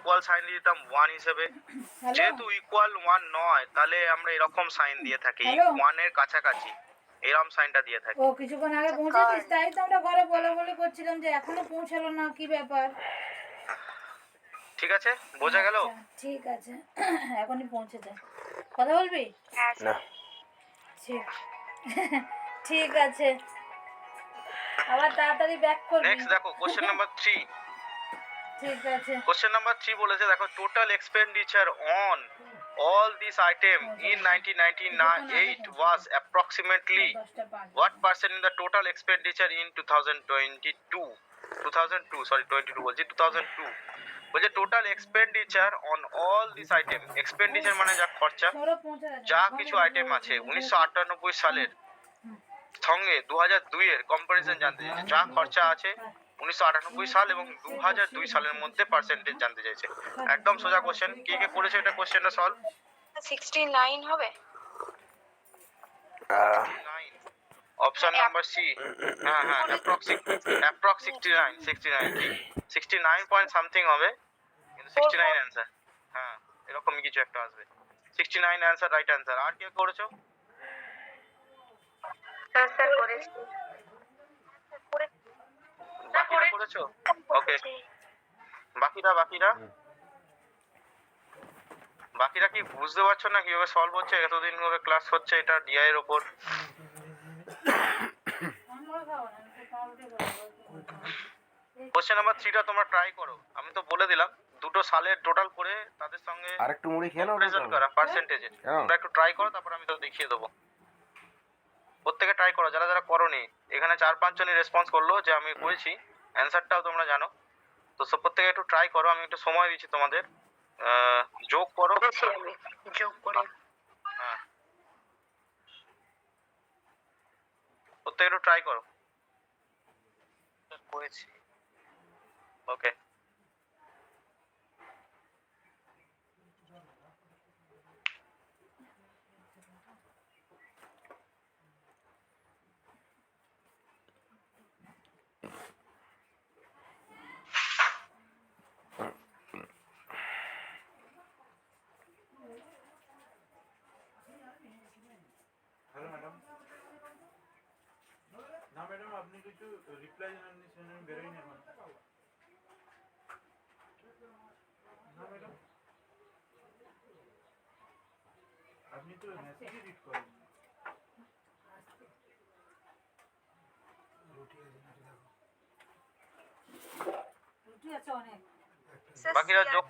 Equal sign দিয়ে দিতাম 1 হিসেবে। যেহেতু ইকুয়াল 1 নয়, তাহলে আমরা এরকম সাইন দিয়ে থাকি, 1 এর কাছাকাছি এরকম সাইনটা দিয়ে থাকি। ও কিছুক্ষণ আগে পৌঁছেছিস, তাই তো আমরা ঘরে বলে করছিলাম যে এখনো পৌঁছালো না, কি ব্যাপার। ঠিক আছে, বোঝা গেল? ঠিক আছে, এখনই পৌঁছেছে। কথা বলবি? না ঠিক আছে, আবার তাড়াতাড়ি ব্যাক করবি। নেক্সট দেখো কোশ্চেন নাম্বার 3। ঠিক আছে, কোশ্চেন নাম্বার 3 বলেছে, দেখো total expenditure on all these item in 1998 was approximately what percent in the total expenditure in 2022 বলছি 2002 বলছে total expenditure on all this item. Expenditure মানে যা খরচা, যা কিছু আইটেম আছে 1998 সালের সঙ্গে 2002 এর কম্পারিজন জানতে চাইছে। যা খরচা আছে 1998 সাল এবং 2002 সালের মধ্যে পার্সেন্টেজ জানতে চাইছে। একদম সোজা কোশ্চেন। কে কে করেছে এটা কোশ্চেনটা সলভ? 69 হবে। Option number C. হ্যাঁ অ্যাপ্রক্স 69 কি 69 পয়েন্ট সামথিং হবে, কিন্তু 69 অ্যানসার। হ্যাঁ এরকমই কিছু একটা আসবে। 69 অ্যানসার, রাইট অ্যানসার। আর কে করেছো? স্যার করেছি। বাকিরা করেছো? ওকে, বাকিরা কি বুঝতে পারছো না কিভাবে সলভ হচ্ছে? এতদিন ধরে ক্লাস হচ্ছে এটা ডিআই এর উপর। কোশ্চেন নাম্বার 3টা তোমরা ট্রাই করো। আমি তো বলে দিলাম দুটো সালের টোটাল করে তাদের সঙ্গে আরেকটু মুড়ি খেয়ে নাও প্রেজেন্ট করা পার্সেন্টেজে। তোমরা একটু ট্রাই করো, তারপর আমি তো দেখিয়ে দেবো। প্রত্যেকে ট্রাই করো, যারা যারা করোনি। এখানে 4-5 জনই রেসপন্স করলো যে আমি করেছি, অ্যানসারটাও তোমরা জানো। তো সব প্রত্যেকে একটু ট্রাই করো, আমি একটু সময় দিচ্ছি তোমাদের। যোগ করো, যোগ করে হ্যাঁ প্রত্যেকে একটু ট্রাই করো। করেছি, ওকে। Hello madam. না ম্যাডাম, আপনি কিছু রিপ্লাই জানাননি, সেজন্য আমি বেরোইনি এখন। না ম্যাডাম, আপনি তো মেসেজই রিড করেন। রুটি আছে অনেক। বাকিরা যোগ,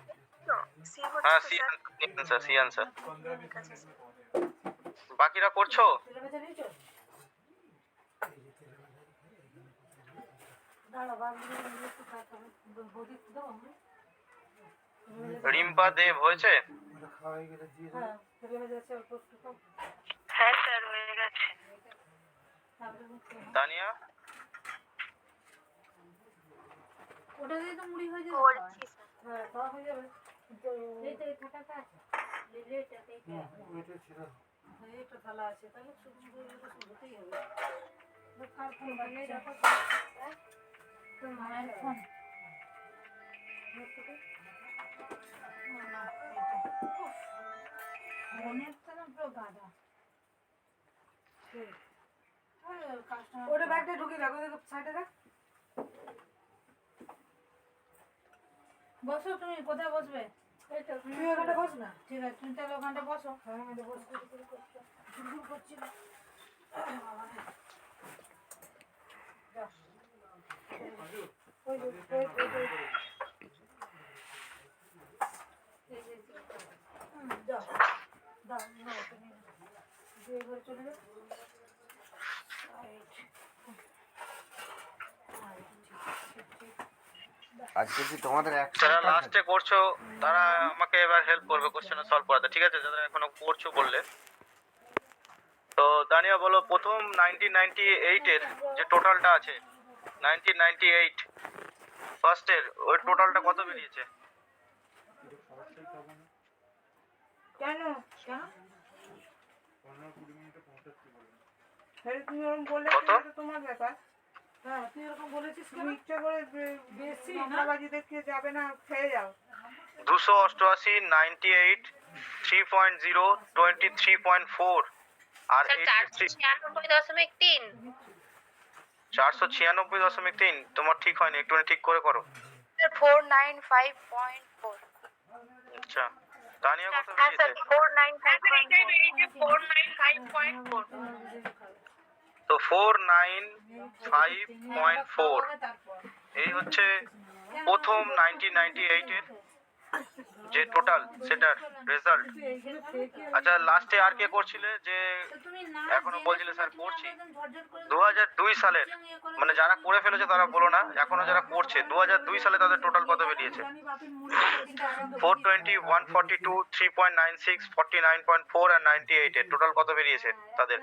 হ্যাঁ সি আনসার। বাকিরা করছো? রিম্পা দেব হয়েছে? হ্যাঁ স্যার হয়ে গেছে। তানিয়া? ওটা দিয়ে তো মুড়ি হয়ে যাবে। করছি স্যার। হ্যাঁ তা হয়ে যাবে। এই তো এই খাটাটা আছে। একটা থালা আছে, তাহলে শুধু হতেই হবে। কার ফোন বানিয়ে রাখো? তো মায়ের ফোন। ওটা ব্যাগটা ঢুকিয়ে রাখো, সাইডে রাখ। বসো, তুমি কোথায় বসবে? তুমি ওখানটা বস না। ঠিক আছে, তুমি তাহলে ওখানটা বসো। হ্যাঁ আমি বসে করছি না। চলে যাও। আজকে কি তোমাদের যারা লাস্টে করছো তারা আমাকে এবার হেল্প করবে কোশ্চেন সলভ করাতে, ঠিক আছে? যারা এখনো করছো বললে তো। দানিয়া বলো, প্রথম 1998 এর যে টোটালটা আছে, 1998 ফার্স্টের ওই টোটালটা কত বেরিয়েছে? কেন কেন 15-20 মিনিটে পৌঁছাচ্ছি বলে। তুমি ওরকম বললে তোমার ব্যাপার। হ্যাঁ তুই এরকম বলেছিস, তুমি ইচ্ছা করে বেশি নাবাজি দেখে যাবে না, খেয়ে যাও। 288, 98, 3.0, 23.4 আর স্যার 496.3 496.3 তোমার ঠিক হয়নি, একটু ঠিক করে করো। স্যার 495.4 আচ্ছা, তানিয়া কত হ্যাঁ স্যার বেরিয়েছে? 495.4 তো 495.4 এই হচ্ছে প্রথম 1998 এর যে টোটাল সেটার রেজাল্ট। আচ্ছা, লাস্টে আর কে করছিলে যে এখনো বলছিলে স্যার করছি? 2002 সালের, মানে যারা করে ফেলেছে তারা বলো না, এখনো যারা করছে 2002 সালে তাদের টোটাল কত বেরিয়েছে? 420, 142, 3.96, 49.4 আর 98 এর টোটাল কত বেরিয়েছে তাদের?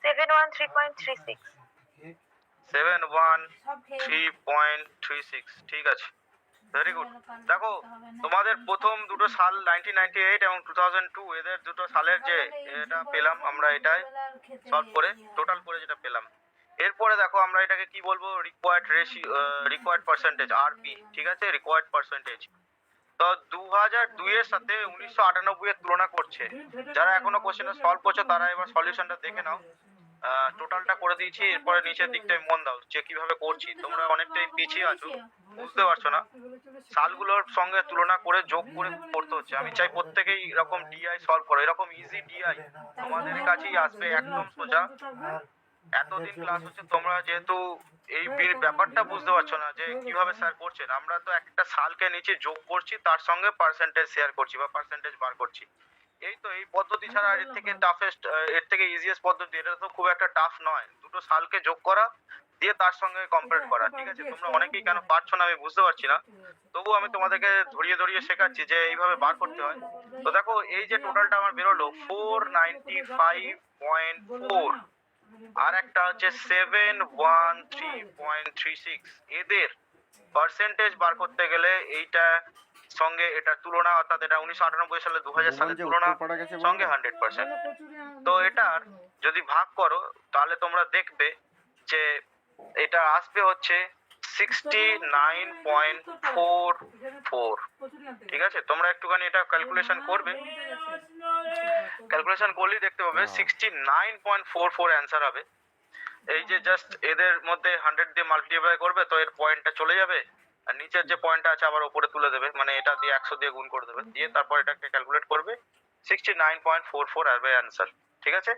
713.36 713.36। ঠিক আছে, ভেরি গুড। দেখো তোমাদের প্রথম দুটো সাল 1998 এবং 2002 এদের দুটো সালের যে এটা পেলাম আমরা, এটাই সলভ করে টোটাল করে যেটা পেলাম। এরপরে দেখো আমরা এটাকে কি বলবো, required ratio, required percentage, RP. ঠিক আছে, রিকোয়ার্ড পার্সেন্টেজ। তো 2002 এর সাথে 1998 এর তুলনা করছে। যারা এখনো কোশ্চেনটা সলভ করছো তারা এবার সলিউশনটা দেখে নাও। টোটালটা করে দিয়েছি, এরপরে নিচের দিকটায় মন দাও যে কিভাবে করছি। তোমরা অনেকটাই পিছিয়ে আছো, বুঝতে পারছো না, সালগুলোর সঙ্গে তুলনা করে যোগ করে করতে হচ্ছে। আমি চাই প্রত্যেকেই এরকম ডিআই সলভ করো, এরকম ইজি ডিআই তোমাদের কাছেই আসবে একদম সোজা। এতদিন ক্লাস হচ্ছে, তোমরা যেহেতু এই ব্যাপারটা বুঝতে পারছো না যে কিভাবে স্যার করছেন, আমরা তো একটা সালকে নিচে যোগ করছি, তার সঙ্গে পার্সেন্টেজ শেয়ার করছি বা পার্সেন্টেজ বার করছি। এই তো এই পদ্ধতি ছাড়া এর থেকে টাফেস্ট, এর থেকে ইজিয়েস্ট পদ্ধতি, এটা তো খুব একটা টাফ নয়। দুটো সালকে যোগ করা দিয়ে তার সঙ্গে কম্পেয়ার করা। ঠিক আছে, তোমরা অনেকেই কেন পারছো না আমি বুঝতে পারছি না, তবু আমি তোমাদেরকে ধরিয়ে ধরিয়ে শেখাচ্ছি যে এইভাবে বার করতে হয়। তো দেখো এই যে টোটালটা আমার বেরোলো 495.4 আর একটা হচ্ছে 713.36, এদের পার্সেন্টেজ বার করতে গেলে এইটা সঙ্গে এটা তুলনা, অর্থাৎ এটা 1998 সালে 2000 সালের তুলনা সঙ্গে 100%। তো এটার যদি ভাগ করো তাহলে তোমরা দেখবে যে এটা আসবে হচ্ছে 69.44। ঠিক আছে, তোমরা একটুখানি এটা ক্যালকুলেশন করবে, ক্যালকুলেশন করলেই দেখতে পাবে 69.44 অ্যান্সার হবে। এই যে জাস্ট এদের মধ্যে 100 দিয়ে মাল্টিপ্লাই করবে তো এর পয়েন্টটা চলে যাবে, আর নিচের যে পয়েন্টটা আছে আবার উপরে তুলে দেবে, মানে এটা দিয়ে 100 দিয়ে গুণ করে দেবে, দিয়ে তারপর এটাকে ক্যালকুলেট করবে, 69.44 আসবে অ্যান্সার। ঠিক আছে,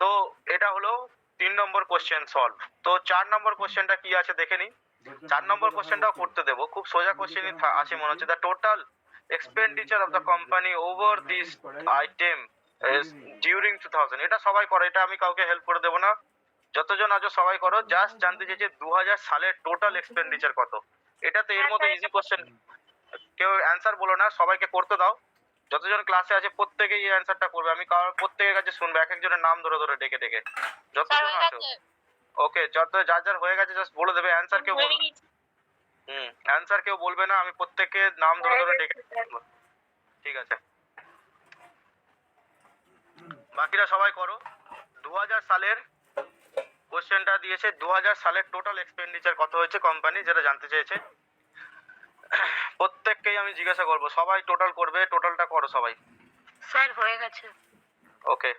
তো এটা হলো 3 নম্বর কোশ্চেন সলভ। তো 4 নম্বর কোশ্চেনটা কি আছে দেখে নিই। 4 নম্বর কোশ্চেনটাও করতে দেবো, খুব সোজা কোশ্চেনই আছে মনে হচ্ছে। The total expenditure of the company over this item during 2000, এটা সবাই করে, এটা আমি কাউকে হেল্প করে দেবো না, যতজন আছো সবাই করো। জাস্ট জানতে চাইছে 2000 সালের টোটাল এক্সপেন্ডিচার কত। এটা তো এর মধ্যে ইজি কোশ্চেন, কেউ অ্যান্সার বলো না, সবাইকে করতে দাও। যতজন ক্লাসে আছে প্রত্যেকেই এই অ্যান্সারটা করবে, আমি প্রত্যেকের কাছে শুনবো, এক একজনের নাম ধরে ধরে ডেকে ডেকে, যতজন আছো। ওকে, যত যার যার হয়ে গেছে জাস্ট বলে দেবে, অ্যান্সার কেউ বলবে অ্যান্সার কেউ বলবে না, আমি প্রত্যেকের নাম ধরে ধরে ডেকে দেবো। ঠিক আছে, বাকিরা সবাই করো। 2000 সালের কোশ্চেনটা দিয়েছে, 2000 সালের টোটাল এক্সপেন্ডিচার কত হয়েছে কোম্পানি, যেটা জানতে চেয়েছে। প্রত্যেককেই আমি জিজ্ঞাসা করবো, সবাই টোটাল করবে, টোটালটা করো সবাই। স্যার হয়ে গেছে। ওকে,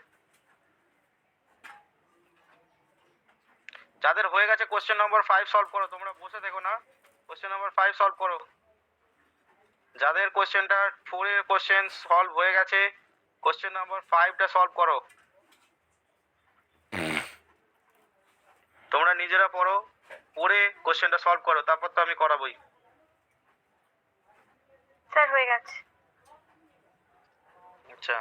যাদের হয়ে গেছে কোশ্চেন নম্বর 5 সলভ করো, তোমরা বসে দেখো না, কোশ্চেন নম্বর 5 সলভ করো। যাদের কোশ্চেনটা 4 এর কোশ্চেন সলভ হয়ে গেছে, কোশ্চেন নম্বর 5টা সলভ করো। তোমরা নিজেরা পড়ো, পড়ে কোশ্চেনটা সলভ করো, তারপর তো আমি করাবোই। স্যার হয়ে গেছে। আচ্ছা,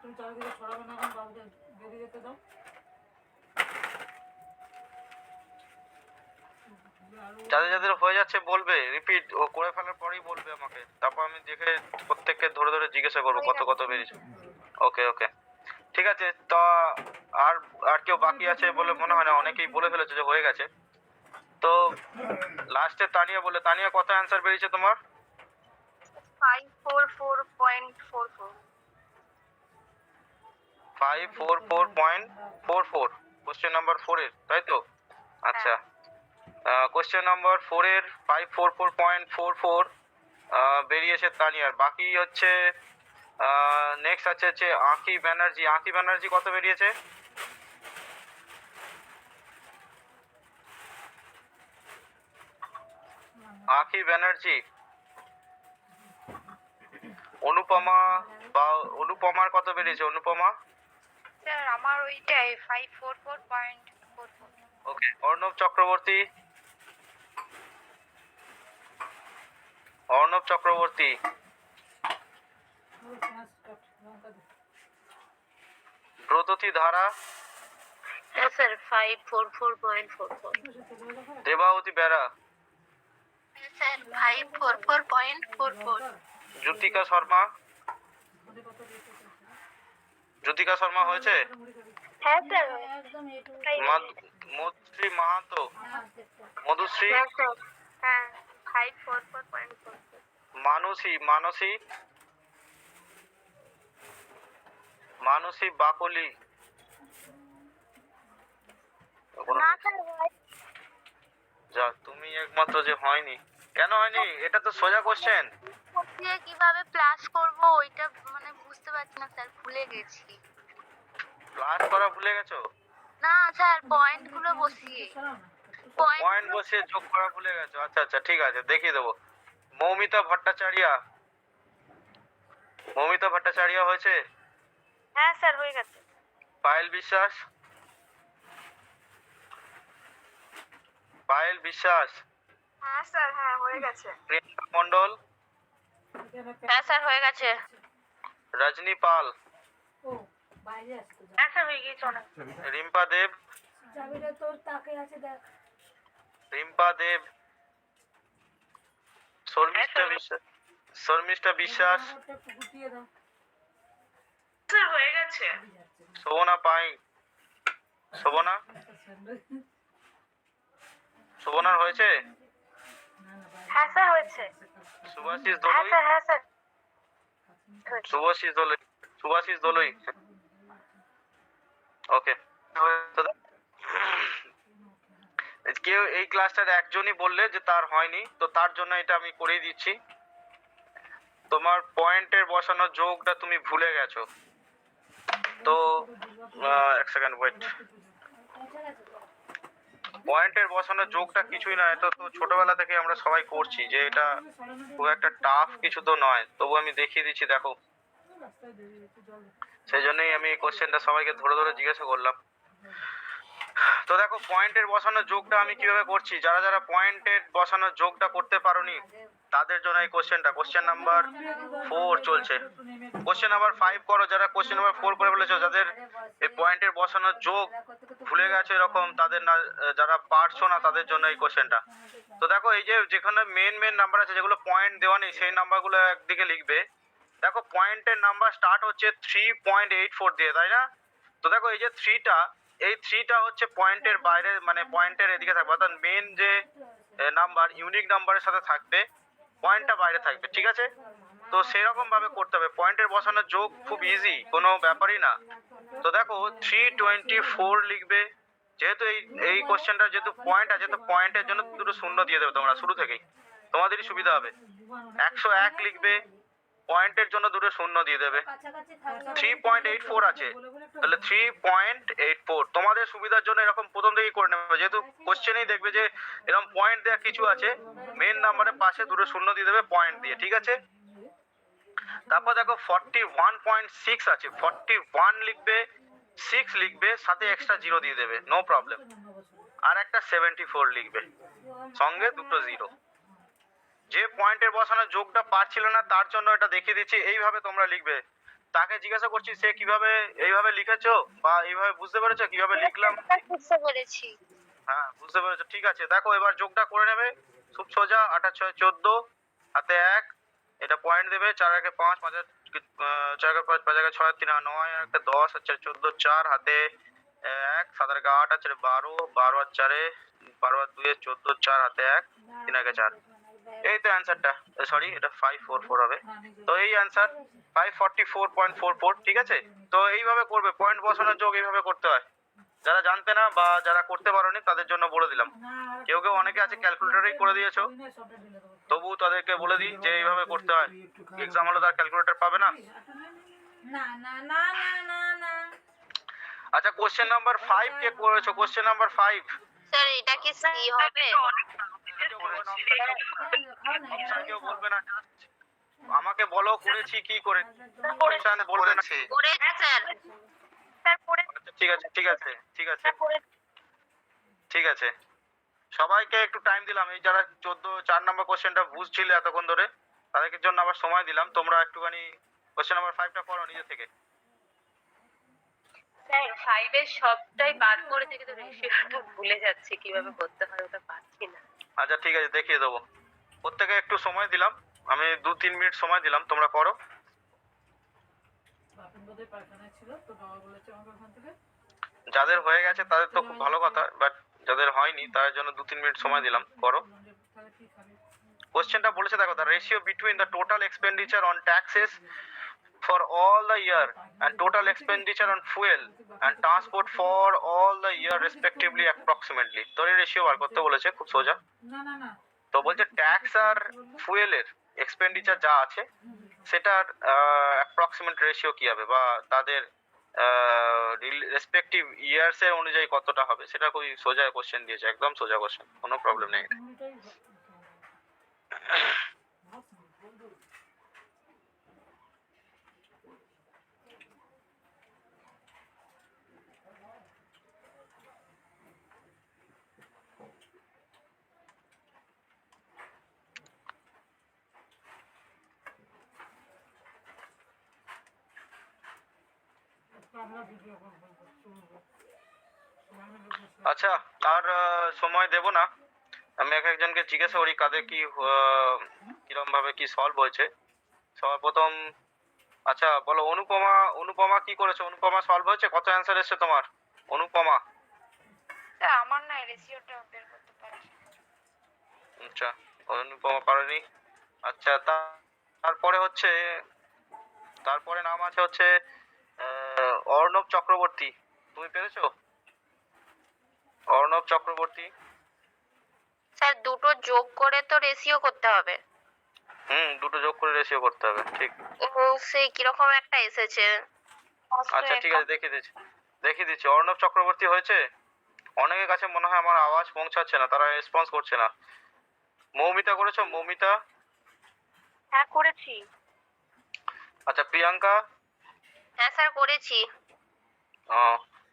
তুমি চারিদিকে ছড়াবে না, এখন বাবুকে বেরিয়ে যেতে দাও। যাদের যাদের হয়ে যাচ্ছে বলবে, রিপিট ও করে ফেলার পরেই বলবে আমাকে, তারপর আমি দেখে প্রত্যেককে ধরে ধরে জিজ্ঞাসা করবো কত কত বেরিয়েছে। ওকে ওকে, ঠিক আছে। তো আর আর কেউ বাকি আছে বলে মনে হয় না, অনেকেই বলে ফেলেছে যে হয়ে গেছে। তো তো লাস্টে তানিয়া বলে, তানিয়া কত অ্যান্সার বেরিয়েছে তোমার? 544.44 544.44 কোশ্চেন নাম্বার 4 এর, তাই তো? আচ্ছা, কোশ্চেন নাম্বার 4 এর 544.44 বেরিয়েছে তানিয়ার। বাকি হচ্ছে নেক্সট হচ্ছে আঁকি ব্যানার্জি। আঁকি ব্যানার্জি কত বেরিয়েছে? আঁকি ব্যানার্জি। অনুপমা বা অনুপমার কত বেরিয়েছে? অনুপমা? স্যার আমার ওইটাই 544.44 ওকে। অর্ণব চক্রবর্তী? অর্ণব চক্রবর্তী? ব্রততী ধারা? হ্যাঁ স্যার 544.44 দেবাবতী বেরা? স্যার 544.44 জ্যোতিকা শর্মা? জ্যোতিকা শর্মা হয়েছে? হ্যাঁ স্যার একদম এটু মধুশ্রী মাহাতো? মধুশ্রী? হ্যাঁ স্যার হ্যাঁ 544.44 মানসী? মানসী? মানসী বাকলি? না স্যার যা, তুমি একমাত্র যে হয়নি। কেন হয়নি? এটা তো সোজা কোশ্চেন। দিয়ে কিভাবে প্লাস করব ওইটা মানে বুঝতে পারছি না স্যার, ভুলে গেছি। ক্লাস করা ভুলে গেছো? না স্যার পয়েন্ট গুলো বসিয়ে পয়েন্ট বসিয়ে যোগ করা ভুলে গেছো? আচ্ছা আচ্ছা, ঠিক আছে, দেখিয়ে দেবো। মৌমিতা ভট্টাচার্য? মৌমিতা ভট্টাচার্য হয়েছে? হ্যাঁ স্যার হয়ে গেছে। পায়েল বিশ্বাস? পায়েল বিশ্বাস? হ্যাঁ স্যার হ্যাঁ হয়ে গেছে। প্রিয়াঙ্কা মন্ডল? হ্যাঁ স্যার হয়ে গেছে। রজনী পাল? ও বাইরে আসতো যা। হ্যাঁ স্যার হয়ে গেছে অনেক। রিম্পা দেব? চাবিটা তোর তাকে আছে দেখ। রিম্পা দেব? শর্মিষ্ঠা বিশ্বাস? শর্মিষ্ঠা বিশ্বাস? একটু গুটিয়ে দাও। স্যার হয়ে গেছে। শোভনা পাই? শোভনা? শোভনার হয়েছে? হ্যাঁ স্যার হয়েছে। সুভাষিস হ্যাঁ দলুই? স্যার হ্যাঁ স্যার সুভাষিস দলুই? সুভাষিস দলুই? ওকে। কেউ এই ক্লাসটার একজনই বললে যে তার হয়নি, তো তার জন্য এটা আমি করেই দিচ্ছি। তোমার পয়েন্টের বসানো যোগটা তুমি ভুলে গেছো। তো এক সেকেন্ড ওয়েট। পয়েন্টের বসানো যোগটা কিছুই না, এটা তো ছোটবেলা থেকে আমরা সবাই করছি, যে এটা খুব একটা টাফ কিছু তো নয়। তবু আমি দেখিয়ে দিচ্ছি, দেখো। সেই জন্যই আমি এই কোশ্চেনটা সবাইকে ধরে ধরে জিজ্ঞাসা করলাম। তো দেখো, পয়েন্টের বসানো যোগটা আমি কিভাবে করছি। যারা যারা পয়েন্টের বসানো যোগটা করতে পারোনি তাদের জন্য এই কোশ্চেনটা। কোশ্চেন নাম্বার 4 চলছে। কোশ্চেন নাম্বার 5 করো। যারা কোশ্চেন নাম্বার 4 করে ফেলেছো, যাদের এই পয়েন্টের বসানো যোগ ভুলে গেছো এরকম, তাদের না, যারা পারছো না তাদের জন্য এই কোশ্চেনটা। তো দেখো, এই যে যেখানে মেন নাম্বার আছে, যেগুলো পয়েন্ট দেওয়া নেই, সেই নাম্বারগুলো একদিকে লিখবে। দেখো, পয়েন্টের নাম্বার স্টার্ট হচ্ছে 3.84 দিয়ে, তাই না? তো দেখো, এই যে 3টা, এই 3টা হচ্ছে পয়েন্টের বাইরে, মানে পয়েন্টের এদিকে থাকবে, অর্থাৎ মেন যে নাম্বার ইউনিক নাম্বারের সাথে থাকবে, পয়েন্টটা বাইরে থাকবে, ঠিক আছে? তো সেরকম ভাবে করতে হবে। পয়েন্টের বসানো যোগ খুব ইজি, কোনো ব্যাপারই না। তো দেখো, 324 লিখবে। যেহেতু এই কোশ্চেনটা যেহেতু পয়েন্ট আছে, তো পয়েন্টের জন্য দুটো শূন্য দিয়ে দেবে তোমরা শুরু থেকেই, তোমাদেরই সুবিধা হবে। 101 লিখবে, পয়েন্টের জন্য দুটো শূন্য দিয়ে দেবে। 3.84 আছে, তাহলে 3.84 তোমাদের সুবিধার জন্য এরকম প্রথম থেকেই করে নেবে। যেহেতু কোশ্চেনেই দেখবে যে এরকম পয়েন্ট দেওয়া কিছু আছে, মেন নাম্বারের পাশে দুটো শূন্য দিয়ে দেবে পয়েন্ট দিয়ে, ঠিক আছে? তারপর দেখো 41.6 আছে, 41 লিখবে, 6 লিখবে, সাথে এক্সট্রা 0 দিয়ে দেবে, নো প্রবলেম। আর একটা 74 লিখবে, সঙ্গে দুটো 0। যে পয়েন্টের বসানো যোগটা পারছিল না তার জন্য এটা দেখিয়ে দিচ্ছি, এইভাবে তোমরা লিখবে। তাকে জিজ্ঞাসা করছি সে কিভাবে এইভাবে লিখেছো বা এইভাবে বুঝতে পেরেছো কিভাবে লিখলাম? বুঝতে পেরেছি। হ্যাঁ, বুঝতে পেরেছো, ঠিক আছে। দেখো, এবার যোগটা করে নেবে, খুব সোজা। 8 আর 6 14, হাতে 1, এটা পয়েন্ট দেবে। 4 আর 5, 4 আর 5, 5 আর 6 3 আর 9, আর একটা 10, আর 4 14, 4 হাতে এক, 7 আর 8 আছে 12, 12 আর 4 12 আর 2 14, 4 হাতে 1, 3 আগে 4। এই তো অ্যান্সারটা, সরি এটা 544 হবে। তো এই অ্যান্সার 544.44, ঠিক আছে। তো এইভাবে করবে, পয়েন্ট বসানোর যোগ এইভাবে করতে হয়। যারা জানতে না বা যারা করতে পারোনি তাদের জন্য বলে দিলাম। কেউ কেউ অনেকে আছে ক্যালকুলেটরেই করে দিয়েছো, তবু তাদেরকে বলে দিই যে এইভাবে করতে হয়। এক্সাম হলে তার ক্যালকুলেটর পাবে না। না না না না না না আচ্ছা, কোশ্চেন নাম্বার 5 কে করেছো? কোশ্চেন নাম্বার 5 স্যার এটা কি সি হবে? অপশন কেউ বলবে না, আমাকে বলো করেছি কি করে, অপশন বলবে না। করেছি স্যার। স্যার করে আচ্ছা, ঠিক আছে ঠিক আছে ঠিক আছে ঠিক আছে, সবাইকে একটু টাইম দিলাম। এই যারা 4 নম্বর কোশ্চেনটা বুঝছিলে এতক্ষণ ধরে, তাদেরকে জন্য আবার সময় দিলাম। তোমরা একটুখানি কোশ্চেন নাম্বার 5টা করো নিজে থেকে। স্যার 5 এর সবটাই বার করে থেকে তো রেশিওটা ভুলে যাচ্ছি, কিভাবে করতে হয় ওটা পাচ্ছি না। আচ্ছা ঠিক আছে, দেখিয়ে দেবো। প্রত্যেকে একটু সময় দিলাম, আমি 2-3 মিনিট সময় দিলাম, তোমরা করো। যাদের হয়ে গেছে তাদের তো খুব ভালো কথা, বাট যাদের হয়নি তাদের জন্য 2-3 মিনিট সময় দিলাম, করো। কোশ্চেনটা বলেছে দেখো, the ratio between the total expenditure on taxes for all the year and total expenditure on fuel and transport for all the year respectively approximately, তো এই রেশিও বার করতে বলেছে, খুব সোজা। না না না তো বলছে ট্যাক্স আর ফুয়েলের এক্সপেন্ডিচার যা আছে সেটার অ্যাপ্রক্সিমেট রেশিও কি হবে, বা তাদের রেসপেক্টিভ ইয়ার্স এর অনুযায়ী কতটা হবে, সেটা খুবই সোজা কোশ্চেন দিয়েছে, একদম সোজা কোশ্চেন, কোনো প্রবলেম নেই। আচ্ছা, আর সময় দেব না, আমি এক একজনকে জিজ্ঞাসা করি কাদের কি কিরকম ভাবে কি সলভ হয়েছে। সবার প্রথম, আচ্ছা বলো অনুপমা, অনুপমা কি করেছো? অনুপমা সলভ হয়েছে? কত অ্যান্সার এসেছে তোমার অনুপমা? স্যার আমার না রেশিওটা বের করতে পারি। আচ্ছা, অনুপমা পারেনি। আচ্ছা, তারপরে হচ্ছে, তারপরে নাম আছে হচ্ছে অর্ণব চক্রবর্তী, তুমি পেরেছো? অর্ণব চক্রবর্তী। স্যার দুটো যোগ করে তো রেশিও করতে হবে। দুটো যোগ করে রেশিও করতে হবে, ঠিক। সেই কিরকম একটা এসেছে। আচ্ছা ঠিক আছে, দেখিয়ে দিচ্ছি। অর্ণব চক্রবর্তী হয়েছে। অনেকের কাছে মনে হয় আমার আওয়াজ পৌঁছাচ্ছে না, তারা রেসপন্স করছে না। মৌমিতা করেছো? মৌমিতা? হ্যাঁ করেছি। আচ্ছা, প্রিয়াঙ্কা? হ্যাঁ স্যার করেছি।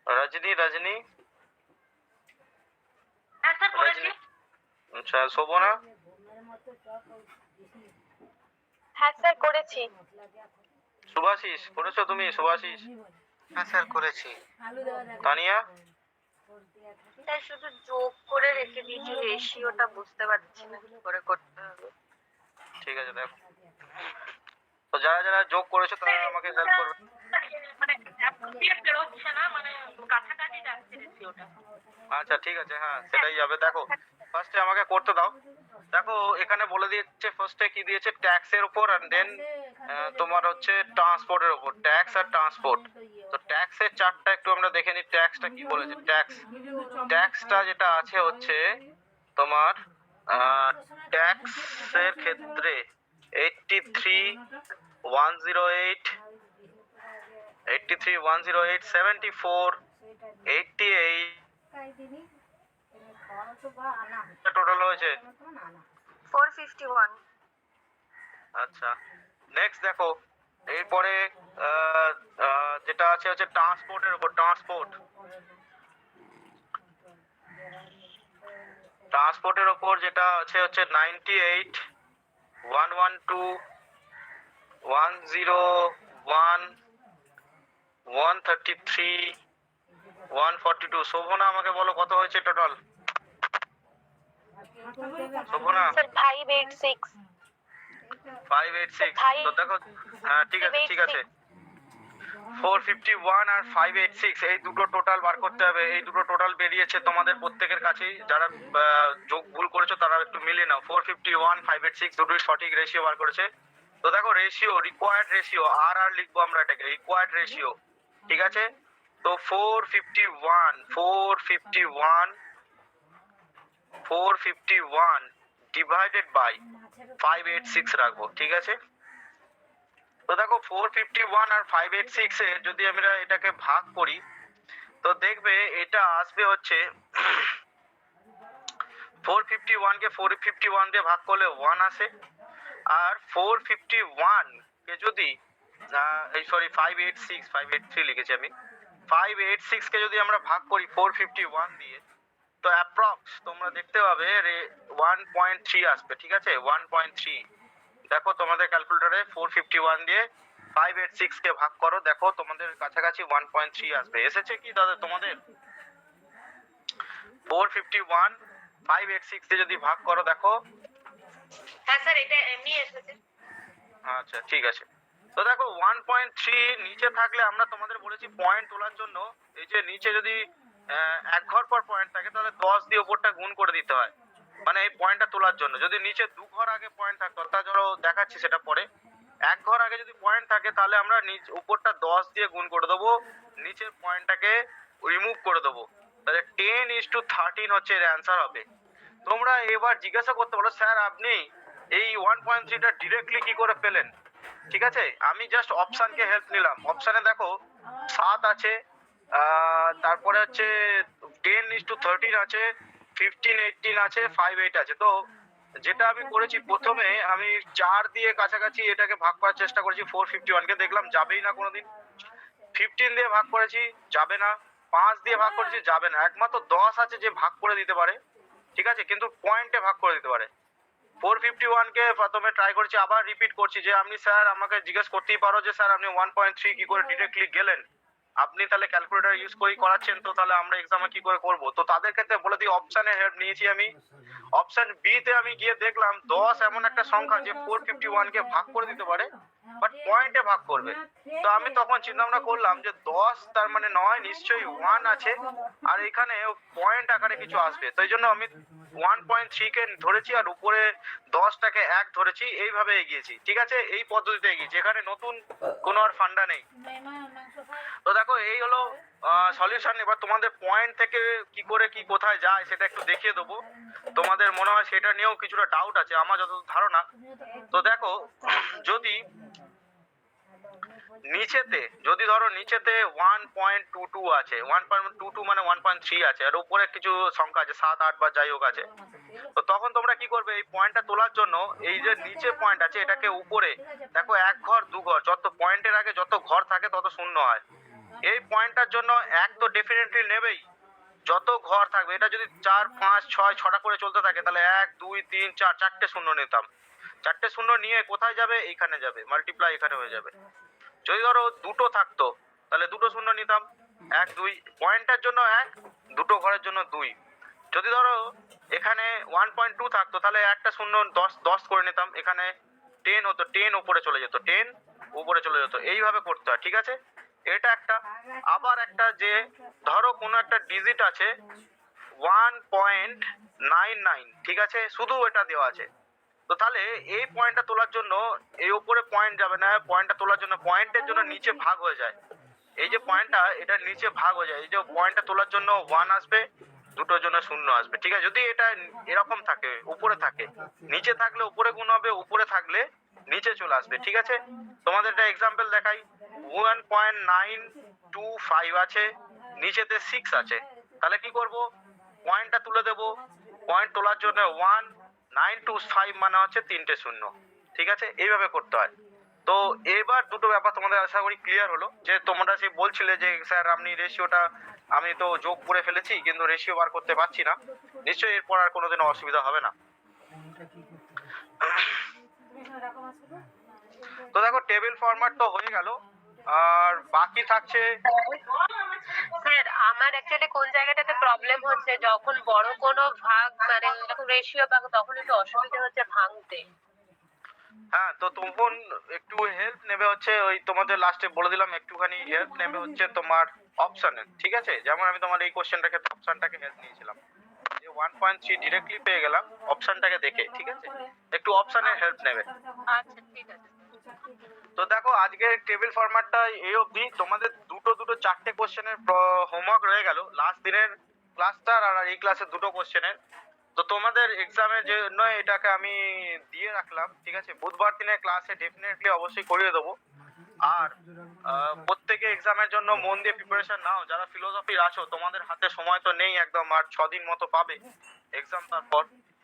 রজনী? রজনী? হ্যাঁ স্যার করেছি। আচ্ছা, শোভনা? হ্যাঁ স্যার করেছি। সুভাশিস করেছো তুমি? সুভাশিস? হ্যাঁ স্যার করেছি। আলু দেওয়া থাকে তানিয়া? স্যার শুধু যোগ করে রেখে দিয়েছি, রেশিওটা বুঝতে পারছি না কি করে করতে হবে। ঠিক আছে, দেখো। তো যারা যারা যোগ করেছো তারা আমাকে হেল্প করবে। মানে অ্যাপ্রোপ্রিয়েট বেরোচ্ছে না, মানে কাছাকাছি যাচ্ছে রেশিওটা। আচ্ছা ঠিক আছে, হ্যাঁ সেটাই যাবে। দেখো ফার্স্টে আমাকে করতে দাও। দেখো এখানে বলে দিয়েছে ফার্স্টে কি দিয়েছে, ট্যাক্সের উপর এন্ড দেন তোমার হচ্ছে ট্রান্সপোর্টের উপর, ট্যাক্স আর ট্রান্সপোর্ট। তো ট্যাক্সের চার্টটা একটু আমরা দেখে নিই, ট্যাক্সটা কি বলেছে। ট্যাক্সটা যেটা আছে হচ্ছে তোমার ট্যাক্সের ক্ষেত্রে 83,108, 83,108, 74, 88 টোটাল হয়েছে 451। আচ্ছা, নেক্সট দেখো এরপরে যেটা আছে হচ্ছে ট্রান্সপোর্টের উপর। ট্রান্সপোর্টের উপর যেটা আছে হচ্ছে 98, 112, 101, 133, 142। শোভনা আমাকে বলো কত হয়েছে টোটাল? শোভনা? স্যার 586। 586। তো দেখো, হ্যাঁ ঠিক আছে ঠিক আছে। 451 আর 586 এই দুটো টোটাল বার করতে হবে। এই দুটো টোটাল বেরিয়েছে তোমাদের প্রত্যেকের কাছেই, যারা যোগ ভুল করেছো তারা একটু মিলিয়ে নাও। 451 586 দুটোই সঠিক রেশিও বার করেছে। তো দেখো রেশিও, রিকোয়ার্ড রেশিও, আর লিখবো আমরা এটাকে রিকোয়ার্ড রেশিও, ঠিক আছে? তো 451 ডিভাইডেড বাই 586 রাখবো, ঠিক আছে? তো দেখো 451 আর 586 এর যদি আমরা এটাকে ভাগ করি তো দেখবে এটা আসবে হচ্ছে 451 কে 451 দিয়ে ভাগ করলে 1 আসে, আর 451 কে যদি এই সরি 583 লিখেছি আমি, 586 কে যদি আমরা ভাগ করি 451 দিয়ে তো অ্যাপ্রক্স তোমরা দেখতে পাবে 1.3 আসবে, ঠিক আছে? 1.3 দেখো তোমাদের ক্যালকুলেটরে 451 দিয়ে 586 কে ভাগ করো, দেখো তোমাদের কাছাকাছি 1.3 আসবে। এসেছে কি দাদা তোমাদের? 451 586 কে যদি ভাগ করো দেখো। হ্যাঁ স্যার এটা এমনি এসেছে। আচ্ছা ঠিক আছে। তো দেখো 1.3 নিচে থাকলে আমরা তোমাদের বলেছি পয়েন্ট তোলার জন্য এই যে নিচে যদি এক ঘর পর পয়েন্ট থাকে তাহলে 10 দিয়ে উপরটা গুণ করে দিতে হয়, মানে এই পয়েন্টটা তোলার জন্য। যদি নিচে দু ঘর আগে পয়েন্ট থাকতো, অর্থাৎ ধরো দেখাচ্ছি সেটা পরে, এক ঘর আগে যদি পয়েন্ট থাকে তাহলে আমরা উপরটা 10 দিয়ে গুণ করে দেবো, নিচের পয়েন্টটাকে রিমুভ করে দেবো, তাহলে 10:13 হচ্ছে এর অ্যান্সার হবে। তোমরা এবার জিজ্ঞাসা করতে পারো স্যার আপনি এই 1.3টা ডিরেক্টলি কি করে পেলেন? ঠিক আছে, আমি জাস্ট অপশনকে হেল্প নিলাম। অপশনে দেখো 7 আছে, তারপরে হচ্ছে 10:13 আছে, 15:18 আছে, 5:8 আছে। তো যেটা আমি করেছি প্রথমে আমি 4 দিয়ে কাছাকাছি এটাকে ভাগ করার চেষ্টা করেছি 451 কে, দেখলাম যাবেই না কোনোদিন। 15 দিয়ে ভাগ করেছি, যাবে না। 5 দিয়ে ভাগ করেছি, যাবে না। একমাত্র 10 আছে যে ভাগ করে দিতে পারে, ঠিক আছে, কিন্তু পয়েন্টে ভাগ করে দিতে পারে। 451 কে প্রথমে ট্রাই করেছি, আবার রিপিট করছি যে আপনি স্যার আমাকে জিজ্ঞেস করতেই পারো যে স্যার আপনি 1.3 কি করে ডিরেক্টলি গেলেন, আপনি তাহলে ক্যালকুলেটর ইউজ করেই করাচ্ছেন, তো তাহলে আমরা এক্সামে কি করে করব? তো তাদের ক্ষেত্রে বলে দিই অপশনে হেল্প নিয়েছি আমি। অপশন বি তে আমি গিয়ে দেখলাম 10 এমন একটা সংখ্যা যে 451 কে ভাগ করে দিতে পারে বাট পয়েন্টে ভাগ করবে। তো আমি তখন চিন্তা ভাবনা করলাম যে 10 তার মানে নয়, নিশ্চয়ই 1 আছে আর এখানে পয়েন্ট আকারে কিছু আসবে, তো এই জন্য আমি 1.3 কে ধরেছি আর উপরে 10টাকে 1 ধরেছি, এইভাবে এগিয়েছি, ঠিক আছে? এই পদ্ধতিতে এগিয়েছি, এখানে নতুন কোনো আর ফান্ডা নেই। তো দেখো এই হলো সলিউশন। এবার তোমাদের পয়েন্ট থেকে কি করে কি কোথায় যায় সেটা একটু দেখিয়ে দেবো। তোমাদের মনে হয় সেটা নিয়েও কিছুটা ডাউট আছে আমার যতদূর ধারণা। তো দেখো যদি নিচেতে যদি ধরো নিচেতে 1.22 আছে, 1.22 মানে 1.3 আছে, আর উপরে কিছু সংখ্যা আছে 7 8 বা যাই হোক আছে, তো তখন তোমরা কি করবে? এই পয়েন্টটা তোলার জন্য এই যে নিচে পয়েন্ট আছে এটাকে উপরে দেখো এক ঘর দু ঘর, যত পয়েন্টের আগে যত ঘর থাকে তত শূন্য হয়। এই পয়েন্টটার জন্য এক তো ডেফিনেটলি নেবেই, যত ঘর থাকবে, এটা যদি 4 5 6 6টা করে চলতে থাকে তাহলে 1 2 3 4 চারটে শূন্য নিতাম। চারটে শূন্য নিয়ে কোথায় যাবে? এইখানে যাবে, মাল্টিপ্লাই এখানে হয়ে যাবে। যদি ধরো দুটো থাকতো তাহলে দুটো শূন্য নিতাম, 1 2 পয়েন্টের জন্য 1, দুটো ঘরের জন্য 2। যদি ধরো এখানে 1.2 থাকতো তাহলে একটা শূন্য 10 10 করে নিতাম, এখানে 10 হতো, 10 উপরে চলে যেত, 10 উপরে চলে যেত, এইভাবে করতে হয়, ঠিক আছে? এটা একটা। আবার একটা যে ধরো কোনো একটা ডিজিট আছে 1.99, ঠিক আছে, শুধু এটা দেওয়া আছে, তো তাহলে এই পয়েন্টটা তোলার জন্য এই উপরে পয়েন্ট যাবে না, পয়েন্টটা তোলার জন্য পয়েন্টের জন্য নিচে ভাগ হয়ে যায়, এই যে পয়েন্টটা এটা নিচে ভাগ হয়ে যায়, এই যে পয়েন্টটা তোলার জন্য 1 আসবে, দুটোর জন্য 0 আসবে, ঠিক আছে? যদি এটা এরকম থাকে, উপরে থাকে, নিচে থাকলে উপরে গুণ হবে, উপরে থাকলে নিচে চলে আসবে, ঠিক আছে? তোমাদের একটা এক্সাম্পল দেখাই। 1.925 আছে, নিচেতে 6 আছে, তাহলে কি করব? পয়েন্টটা তুলে দেব, পয়েন্ট তোলার জন্য 1.925 মানে হচ্ছে 3টে শূন্য, ঠিক আছে? এইভাবে করতে হয়। তো এবার দুটো ব্যাপার তোমাদের আশা করি ক্লিয়ার হলো, যে তোমরা সে বলছিলে যে স্যার আপনি রেশিওটা আমি তো যোগ করে ফেলেছি কিন্তু রেশিও বার করতে পারছি না, নিশ্চয়ই এরপর আর কোনোদিনও অসুবিধা হবে না। তো দেখো টেবিল ফরম্যাট তো হয়ে গেল, আর বাকি থাকছে স্যার আমার অ্যাকচুয়ালি কোন জায়গাটাতে প্রবলেম হচ্ছে, যখন বড় কোনো ভাগ মানে এরকম রেশিও ভাগ তখন একটু অসুবিধা হচ্ছে ভাঙতে। হ্যাঁ, তো তখন একটু হেল্প নেবে হচ্ছে ওই তোমাদের লাস্টে বলে দিলাম, একটুখানি হেল্প নেবে হচ্ছে তোমার অপশনের, ঠিক আছে? যেমন আমি তোমার এই কোশ্চেনটাকে অপশনটাকে হেল্প নিয়েছিলাম, যে 1.3 ডিরেক্টলি পেয়ে গেলাম অপশনটাকে দেখে, ঠিক আছে? একটু অপশনের হেল্প নেবে। আচ্ছা ঠিক আছে। তো দেখো আজকে টেবিল ফরম্যাটটা এই অবধি, তোমাদের দুটো চারটে কোশ্চেনের হোমওয়ার্ক রয়ে গেল লাস্ট দিনের ক্লাসটার, আর এই ক্লাসের দুটো কোশ্চেনের। তো তোমাদের এক্সামের জন্য এটাকে আমি দিয়ে রাখলাম, ঠিক আছে? বুধবার দিনের ক্লাসে ডেফিনেটলি অবশ্যই করিয়ে দেবো। আর প্রত্যেকে এক্সামের জন্য মন দিয়ে প্রিপারেশন নাও। যারা ফিলোসফির আছো তোমাদের হাতে সময় তো নেই একদম, আর 6 দিন মতো পাবে এক্সাম। তারপর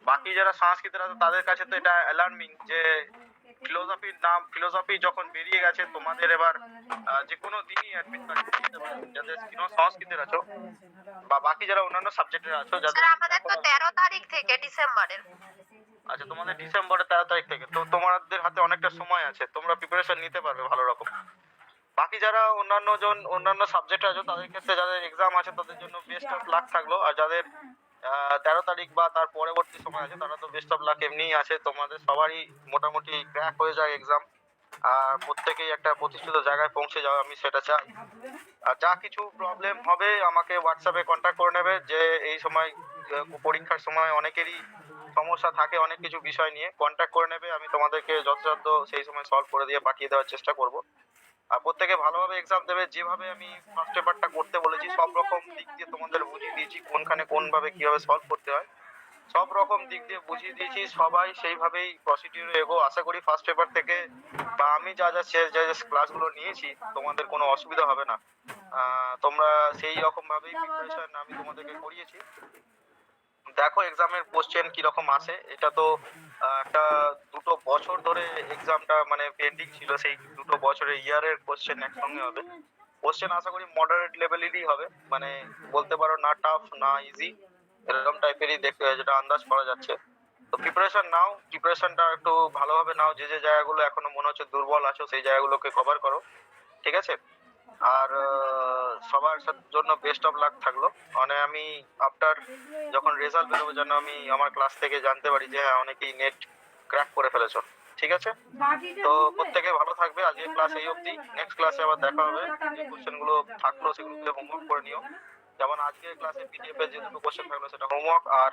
বাকি যারা সংস্কৃতের আছে তাদের কাছে তো এটা অ্যালার্মিং যে ফিলোসফি যখন বেরিয়ে গেছে, তোমাদের এবার যে কোনো দিনই অ্যাডমিট কার্ড দিতে পারে যাদের সংস্কৃতের আছো, বা বাকি যারা অন্যান্য সাবজেক্টের আছো যাদের। স্যার আমাদের তো 13 তারিখ থেকে ডিসেম্বরের। আচ্ছা, তোমাদের ডিসেম্বরের 13 তারিখ থেকে, তো তোমাদের হাতে অনেকটা সময় আছে, তোমরা প্রিপারেশন নিতে পারবে ভালো রকম। বাকি যারা অন্যান্য সাবজেক্ট আছে তাদের ক্ষেত্রে, যাদের এক্সাম আছে তাদের জন্য বেস্ট অফ লাক থাকলো। আর যাদের 13 তারিখ বা তার পরবর্তী সময় আছে তারা তো বেস্ট অফ লাক এমনিই আছে। তোমাদের সবারই মোটামুটি ক্র্যাক হয়ে যায় এক্সাম, আর প্রত্যেকেই একটা প্রতিষ্ঠিত জায়গায় পৌঁছে যাও, আমি সেটা চাই। আর যা কিছু প্রবলেম হবে আমাকে হোয়াটসঅ্যাপে কন্ট্যাক্ট করে নেবে, যে এই সময় পরীক্ষার সময় অনেকেরই সমস্যা থাকে অনেক কিছু বিষয় নিয়ে, কন্ট্যাক্ট করে নেবে। আমি তোমাদেরকে যথাসাধ্য সেই সময় সলভ করে দিয়ে পাঠিয়ে দেওয়ার চেষ্টা করব। আর প্রত্যেকে ভালোভাবে এক্সাম দেবে। যেভাবে আমি ফার্স্ট পেপারটা করতে বলেছি সব রকম দিক দিয়ে তোমাদের বুঝিয়ে দিয়েছি, কোনখানে কোনভাবে কিভাবে সলভ করতে হয় সব রকম দিক দিয়ে বুঝিয়ে দিয়েছি। সবাই সেইভাবেই প্রসিডিউরে এগো। আশা করি ফার্স্ট পেপার থেকে বা আমি যা ক্লাসগুলো নিয়েছি তোমাদের কোনো অসুবিধা হবে না। তোমরা সেই রকম ভাবেই প্রিপারেশন আমি তোমাদেরকে করিয়েছি। দেখো এক্সামের কোশ্চেন কিরকম আসে। এটা তো একটা 2 বছর ধরে এক্সামটা মানে পেন্ডিং ছিল, সেই 2 বছরের ইয়ারের কোশ্চেন একসঙ্গে হবে। কোশ্চেন আশা করি মডারেট লেভেলেরই হবে, মানে বলতে পারো না টাফ না ইজি, এরকম টাইপেরই দেখতে যেটা আন্দাজ করা যাচ্ছে। তো প্রিপারেশন নাও, প্রিপারেশনটা একটু ভালোভাবে নাও। যে জায়গাগুলো এখনো মনে হচ্ছে দুর্বল আছো সেই জায়গাগুলোকে কভার করো, ঠিক আছে? আর সবার জন্য বেস্ট অফ লাক থাকলো। মানে আমি আফটার যখন রেজাল্ট বেরোবে যেন আমি আমার ক্লাস থেকে জানতে পারি যে হ্যাঁ অনেকেই নেট ক্র্যাক করে ফেলেছো, ঠিক আছে? তো প্রত্যেকে ভালো থাকবে। আজকে ক্লাস এই অবধি, নেক্সট ক্লাসে আবার দেখা হবে। যে কোশ্চেনগুলো থাকলো সেগুলোকে হোমওয়ার্ক করে নিও। যেমন আজকের ক্লাসে পিডিএফ এর যে 2 কোশ্চেন থাকলো সেটা হোমওয়ার্ক, আর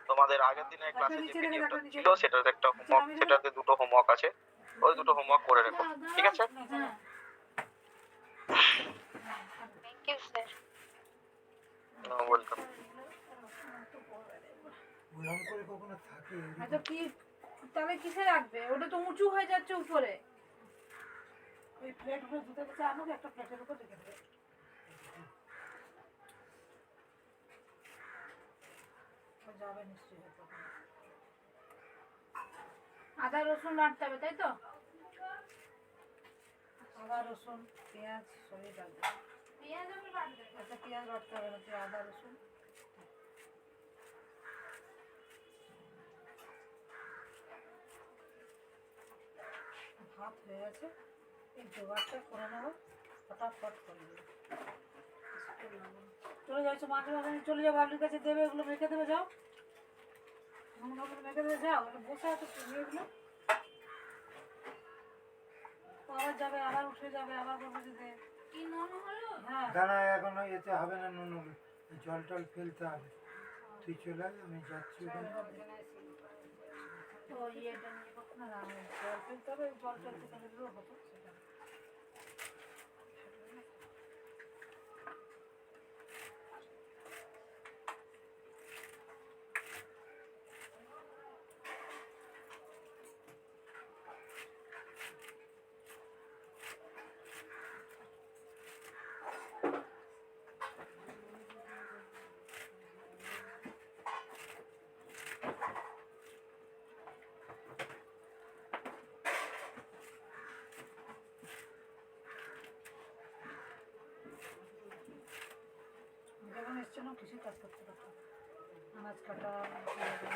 তোমাদের আগের দিনের ক্লাসে যে পিডিএফটা ছিল সেটাতে একটা হোমওয়ার্ক, সেটাতে 2টো হোমওয়ার্ক আছে, ওই 2টো হোমওয়ার্ক করে রেখো, ঠিক আছে? Thank you sir. ওয়েলকাম। ওরকম করে কখনো থাকে আচ্ছা কি তাহলে কিসে রাখবে? ওটা তো উঁচু হয়ে যাচ্ছে উপরে। ওই প্লেট গুলো দুটো দিতে আনো, একটা প্লেটের উপর রেখে দেবে। যাবে নিশ্চয়ই। আদা রসুন বাটতে হবে তাই তো? আদা রসুন পেঁয়াজ সবই বাটবে। পেঁয়াজ আমি বাটবে। আচ্ছা পেঁয়াজ বাটতে হবে না, তুই আদা রসুন। ভাত হয়ে গেছে, এই জোগাড়টা করে নেবো, ফটাফট করে দেবো। চলে যাচ্ছ মাঝে মাঝে, চলে যাবো বাবলির কাছে, দেবে এগুলো মেখে দেবে, যাও মেখে দেবে, যাও। বসে আছো তুমি, এগুলো আবার যাবে, আবার উঠে যাবে, আবার বলবে যে দে। কি নুন হলো? হ্যাঁ দাঁড়া, এখন এতে হবে না, নুন জল টল ফেলতে হবে। তুই চলে আয়, আমি যাচ্ছি ওখানে। তো ইয়েটা নিয়ে না না, জল ফেলতে হবে, জল টল থেকে দিলেও হতো সেটা। যখন এসছে না কিছুই কাজ করতে পারতাম, আনাজ কাটা,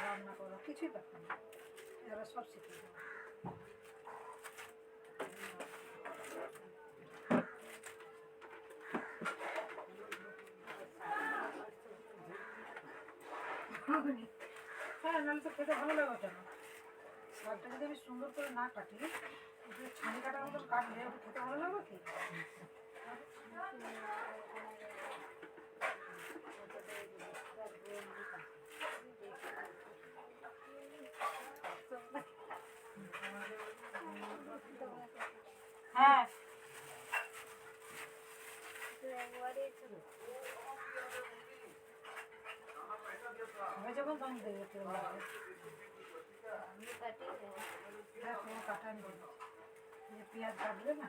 রান্না করা কিছুই পারতাম না। এরা সব শিখে যাবে। হ্যাঁ নাহলে তো খেতে ভালো লাগে ওটা না। শাকটা যদি আমি সুন্দর করে না কাটি, একটু ছানি কাটার মতন কাটলে ওটা খেতে ভালো লাগবে কি? হ্যাঁ, আমি যখন তখন দেবে কেউ লাগবে। হ্যাঁ, তোমার কাটা আমি দেবো। এই যে পেঁয়াজ কাটবে না,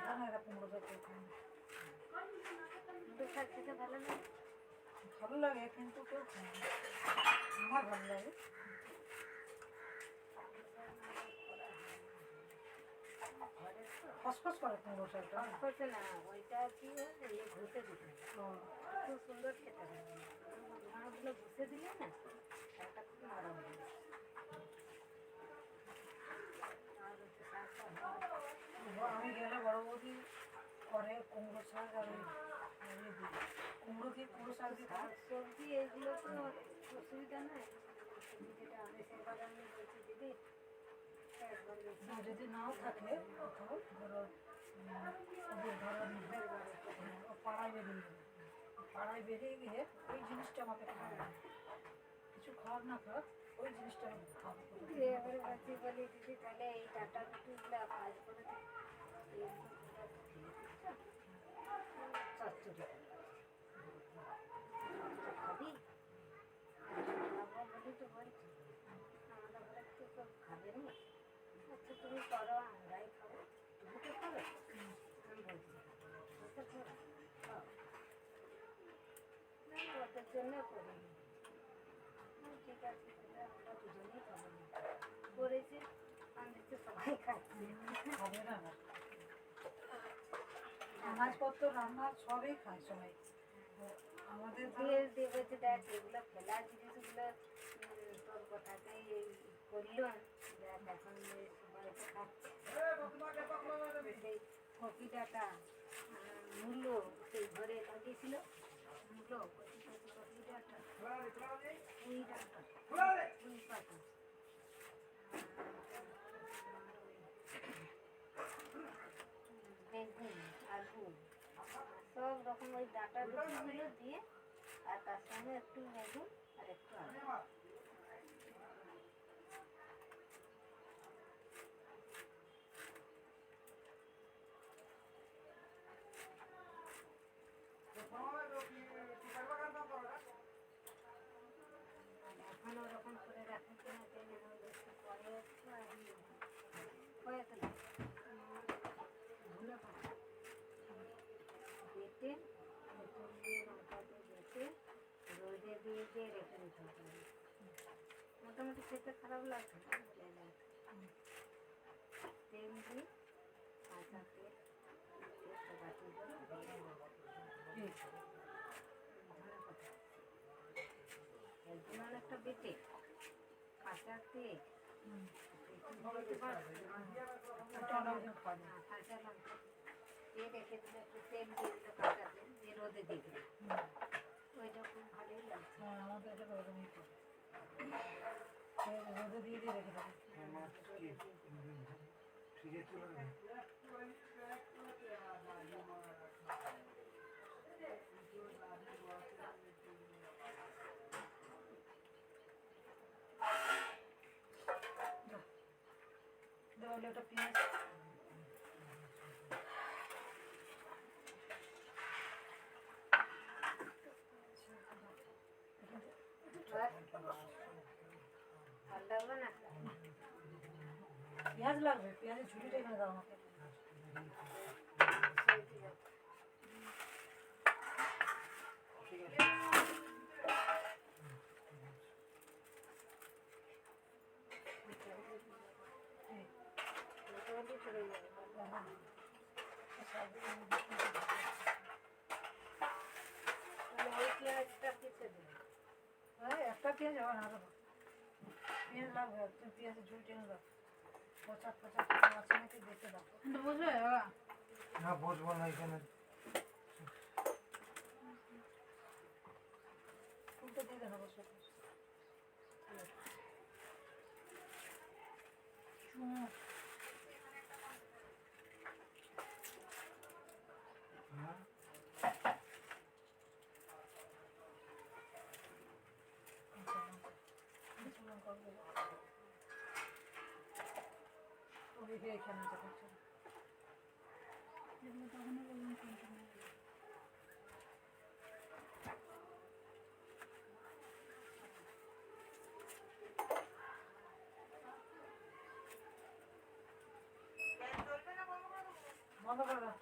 এটা না, এরা কুমড়ো শাক কেউ খায় না। ভালো লাগে কিন্তু কেউ খায় না। আমার ভালো লাগে। ফসফস করে কুমড়ো শাকটা। ও, আমি গেলে বড় বৌদি করে কুমড়ো শাক আর ওই ইয়ে দিয়ে, কুমড়ো দিয়ে কুমড়ো শাক দিয়ে খায়। সবজি এগুলো তো অসুবিধা নাই, যেটা আদেশের বাজার আমি বলছি দিদি একবার বেশি না, যদি নাও থাকে কোথাও ধরো ওদের ধরো পাড়ায় বেরিয়ে গেলে, পাড়ায় বেরিয়ে গিয়ে ওই জিনিসটা আমাকে খাওয়া হয়। কিছু খাওয়ার না খাওয়ার ওই জিনিসটা আমি খাবো। এবারে বলছি বলি দিদি তাহলে এই ডাটা রুটিগুলো কাজ করে দিই। চচ্চড়ি খাবি খাবো বলি তো বলছি, আমাদের ঘরে তো সব খাবে না। আচ্ছা তুমি করো, আমরাই খাবো, তুমি তো খাবে। আমি বলছি আচ্ছা করো, খাও। না, ওদের জন্য করিনি। ঠিক আছে, তাহলে আমরা দুজনেই খাবো না। করেছি, আমি তো সবাই খাচ্ছি। খাবে না না, আনাজপত্র রান্না সবই খায় সবাই। আমাদের দিয়ে দিয়ে বলছে দেখ এগুলো ফেলা জিনিসগুলো তোর কথাটাই করলাম, দেখ এখন সবাই তো খাচ্ছে। সেই কপি ডাটা মূল্য সেই ঘরে লাগিয়েছিল, মূল্য কপি ডাটা পুঁই ডাটা পুঁই পাতা, বেগুন আলু সব রকম ওই ডাটা রুটিগুলো দিয়ে, আর তার সঙ্গে একটু বেগুন আর একটু আলু। এখন ওরকম করে রাখি কিনা জানি না, একটু পরে একটু আর হয়ে গেল ভুলে পাতা বেটে, বেতন দিয়ে লঙ্কা দিয়ে বেটে রোদে দিয়ে দিয়ে রেখে দিতে হবে। মোটামুটি খেতে খারাপ লাগছে না, ভালো লাগছে। তেল দিয়ে কাঁচা তেল একটা বাটি করে ধনে পাতা একটা বেটে কাঁচা তেল কাঁচা লঙ্কা দিয়ে রেখে দিলে একটু তেল দিয়ে দিলে কাঁচা তেল দিয়ে রোদে দিয়ে দিলে ওইটা খুব ভালোই লাগছে। আমাদের এটা ওরকমই করে রোদে দিয়ে দিয়ে রেখে দেবো। ফ্রিজে তুলে দেওয়ালে একটা পেঁয়াজ ভালো লাগবে না, পেঁয়াজ লাগবে, পেঁয়াজের ঝুড়িটা এখানে দাও আমাকে। চলে যাবে। পেঁয়াজ হবে না, আরো পেঁয়াজ লাগবে, তুমি পেঁয়াজের ঝুল টেনে দাও, পচা পচা আছে নাকি দেখে দাও। বুঝবে বাবা? না বসবো না এখানে। ফুলটা দিয়ে দেন অবশ্য। হ্যাঁ এখানে দেখাচ্ছে এগুলো তখনই বললাম কোনটা নেই। বন্ধ করে দাও।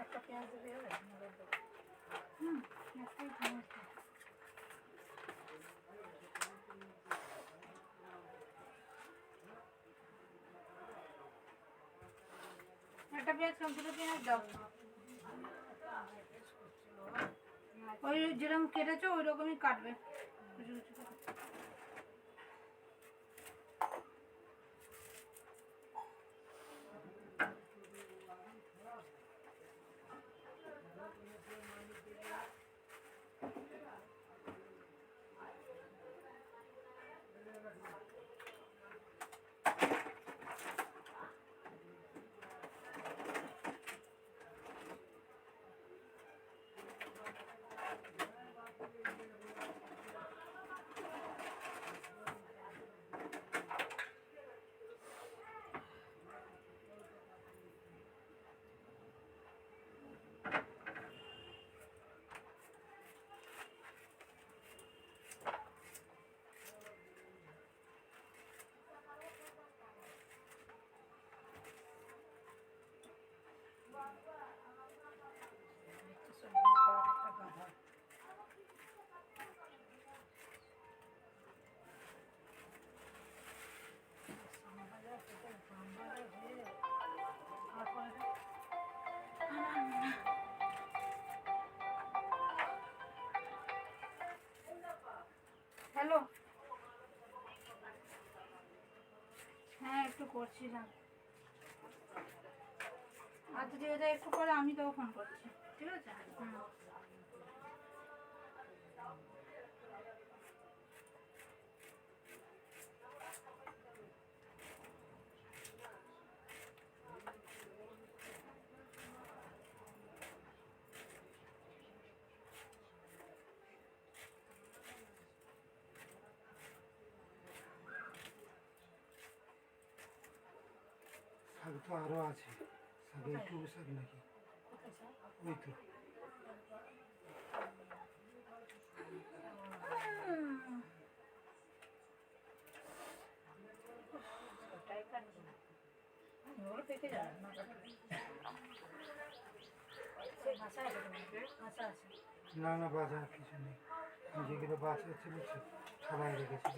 একটা পেঁয়াজ দিলে হবে? একটাই পেঁয়াজ দাও। একটা পেঁয়াজ কম, দুটো পেঁয়াজ দাও। ওই যেরকম কেটেছো ওই রকমই কাটবে, কুচি কুচি করে। হ্যালো, হ্যাঁ একটু করছিলাম। আচ্ছা ঠিক আছে, একটু পরে আমি তোকে ফোন করছি, ঠিক আছে? হুম। শাক তো আরো আছে, শাক এইটুকু শাক নাকি? ওই তো ওগুলো পেকে যাবে না, সেই ভাষা আছে তোমার? ভাষা আছে। না না বাজার কিছু নেই, যেগুলো বাচ্চা ছিল সবাই রেখেছিল।